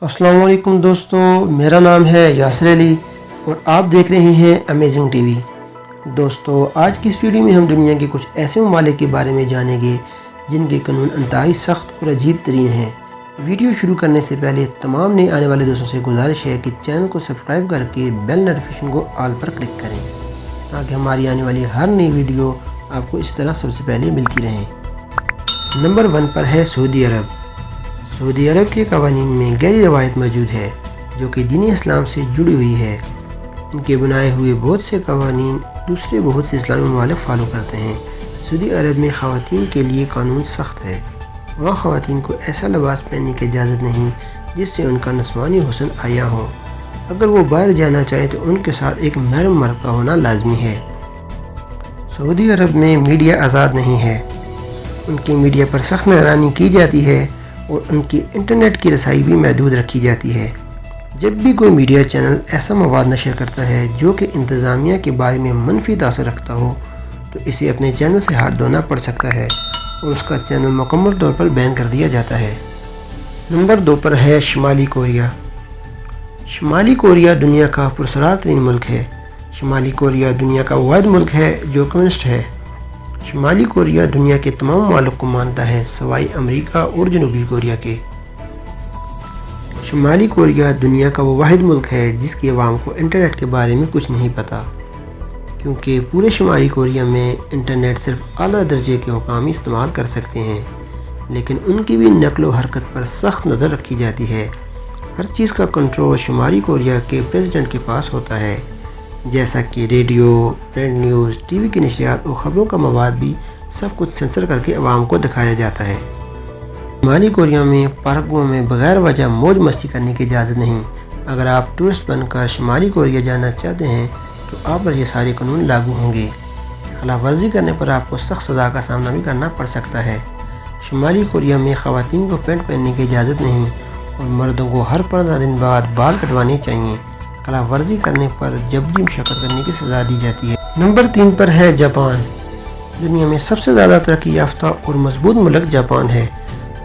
अस्सलाम वालेकुम दोस्तों, मेरा नाम है यासिर अली और आप देख रहे हैं अमेजिंग टीवी। दोस्तों, आज की इस वीडियो में हम दुनिया के कुछ ऐसे ममालिक के बारे में जानेंगे जिनके कानून इंतहाई सख्त और अजीब तरीन हैं। वीडियो शुरू करने से पहले तमाम नए आने वाले दोस्तों से गुजारिश है कि चैनल को सब्सक्राइब करके बेल नोटिफिकेशन को ऑल पर क्लिक करें ताकि हमारी आने वाली हर नई वीडियो आपको इस तरह सबसे पहले मिलती रहे। नंबर 1 पर है सऊदी अरब। सऊदी अरब के कवानीन में गहरी रवायत मौजूद है जो कि दीन इस्लाम से जुड़ी हुई है। इनके बनाए हुए बहुत से कवानीन दूसरे बहुत से इस्लामी ममालिक फॉलो करते हैं। सऊदी अरब में ख़वातीन के लिए कानून सख्त है। वहाँ ख़वातीन को ऐसा लिबास पहनने की इजाज़त नहीं जिससे उनका नस्वानी हुस्न आया हो। अगर वो बाहर जाना चाहे तो उनके साथ एक महरम मर्द का होना लाजमी है। सऊदी अरब में मीडिया आज़ाद नहीं है। उनकी मीडिया पर सख्त निगरानी की जाती है और उनकी इंटरनेट की रसाई भी महदूद रखी जाती है। जब भी कोई मीडिया चैनल ऐसा मवाद नशर करता है जो कि इंतज़ामिया के बारे में मनफी तासर रखता हो तो इसे अपने चैनल से हाथ धोना पड़ सकता है और उसका चैनल मुकम्मल तौर पर बैन कर दिया जाता है। नंबर 2 पर है शुमाली कोरिया। शुमाली कोरिया दुनिया का पुरसरार तरीन मुल्क है। शुमाली कोरिया दुनिया का वाहिद मुल्क है जो कम्युनिस्ट है। शुमाली कोरिया दुनिया के तमाम ममालिक को मानता है सवाई अमेरिका और जनूबी कोरिया के। शुमाली कोरिया दुनिया का वो वाहिद मुल्क है जिसके अवाम को इंटरनेट के बारे में कुछ नहीं पता, क्योंकि पूरे शुमाली कोरिया में इंटरनेट सिर्फ आला दर्जे के हुकाम इस्तेमाल कर सकते हैं, लेकिन उनकी भी नकल व हरकत पर सख्त नज़र रखी जाती है। हर चीज़ का कंट्रोल शुमाली कोरिया के प्रेसिडेंट के पास होता है, जैसा कि रेडियो, प्रिंट न्यूज़, टीवी की नशरियात और ख़बरों का मवाद भी सब कुछ सेंसर करके अवाम को दिखाया जाता है। शुमाली कोरिया में पार्कों में बग़ैर वजह मौज मस्ती करने की इजाज़त नहीं। अगर आप टूरिस्ट बनकर शुमाली कोरिया जाना चाहते हैं तो आप पर ये सारे कानून लागू होंगे। खिलाफ वर्जी करने पर आपको सख्त सज़ा का सामना भी करना पड़ सकता है। शुमाली कोरिया में ख़वातीन को पैंट पहनने की इजाज़त नहीं और मर्दों को हर 15 दिन बाद बाल कटवाने चाहिए। खिलाफ वर्जी करने पर जबरी मुशक्कत करने की सज़ा दी जाती है। नंबर 3 पर है जापान। दुनिया में सबसे ज़्यादा तरक्की याफ्ता और मजबूत मुल्क जापान है,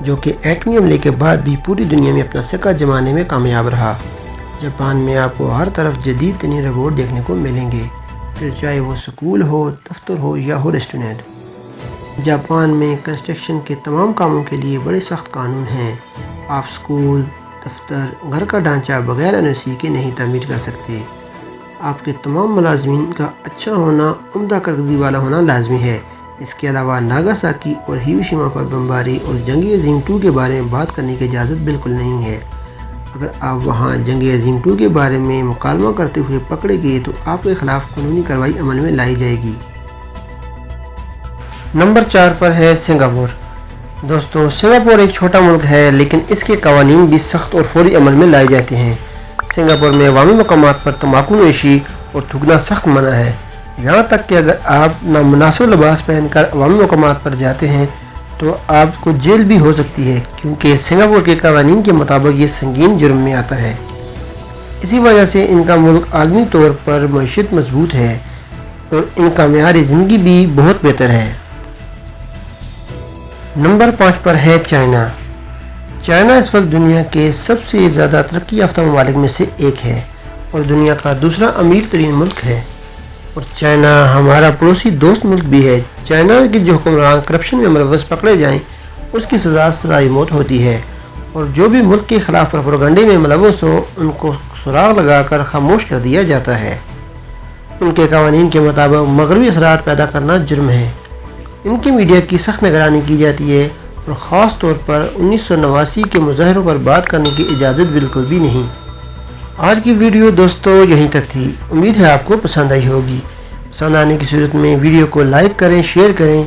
जो कि एटमी हमले के बाद भी पूरी दुनिया में अपना सिक्का जमाने में कामयाब रहा। जापान में आपको हर तरफ जदीद तरीन रोबोट देखने को मिलेंगे, फिर चाहे वो स्कूल हो, दफ्तर हो या हो रेस्टोरेंट। जापान में कंस्ट्रक्शन के तमाम कामों के लिए बड़े सख्त कानून हैं। आप स्कूल, दफ्तर, घर का ढांचा बगैर एनओसी के नहीं तामीर कर सकते। आपके तमाम मुलाजमीन का अच्छा होना, उम्दा कारकर्दगी वाला होना लाजमी है। इसके अलावा नागासाकी और हिरोशिमा पर बमबारी और जंग अज़ीम 2 के बारे में बात करने की इजाज़त बिल्कुल नहीं है। अगर आप वहाँ जंग अज़ीम 2 के बारे में मुकालमा करते हुए पकड़े गए तो आपके खिलाफ कानूनी कार्रवाई अमल में लाई जाएगी। नंबर 4 पर है सिंगापुर। दोस्तों, सिंगापुर एक छोटा मुल्क है लेकिन इसके कवानीन भी सख्त और फौरी अमल में लाए जाते हैं। सिंगापुर में अवामी मकामात पर तंबाकू नोशी और थूकना सख्त मना है। यहाँ तक कि अगर आप नामुनासिब लिबास पहनकर अवामी मकामात पर जाते हैं तो आपको जेल भी हो सकती है, क्योंकि सिंगापुर के कवानीन के मुताबिक ये संगीन जुर्म में आता है। इसी वजह से इनका मुल्क आलमी तौर पर मईशत मजबूत है और इनका मेयार ज़िंदगी भी बहुत बेहतर है। नंबर 5 पर है चाइना। चाइना इस वक्त दुनिया के सबसे ज़्यादा तरक्की याफ्ता ममालिक में से एक है और दुनिया का दूसरा अमीर तरीन मुल्क है। और चाइना हमारा पड़ोसी दोस्त मुल्क भी है। चाइना के जो हुक्मरान करप्शन में मुलव्वस पकड़े जाएं उसकी सज़ा सज़ाई मौत होती है, और जो भी मुल्क के ख़िलाफ़ प्रोपेगेंडे में मुलव्वस हो उनको सुराग लगाकर खामोश कर दिया जाता है। उनके कवानीन के मुताबिक मगरबी असरात पैदा करना जुर्म है। इनकी मीडिया की सख्त निगरानी की जाती है और ख़ास तौर पर 1989 के मुजाहरों पर बात करने की इजाज़त बिल्कुल भी नहीं। आज की वीडियो दोस्तों यहीं तक थी। उम्मीद है आपको पसंद आई होगी। पसंद आने की सूरत में वीडियो को लाइक करें, शेयर करें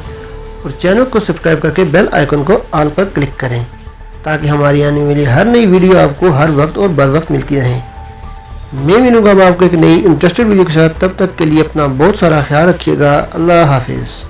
और चैनल को सब्सक्राइब करके बेल आइकन को ऑल पर क्लिक करें ताकि हमारी आने वाली हर नई वीडियो आपको हर वक्त और बर वक्त मिलती रहे। मैं मिलूँगा आपको एक नई इंटरेस्टेड वीडियो के साथ। तब तक के लिए अपना बहुत सारा ख्याल रखिएगा। अल्लाह हाफिज़।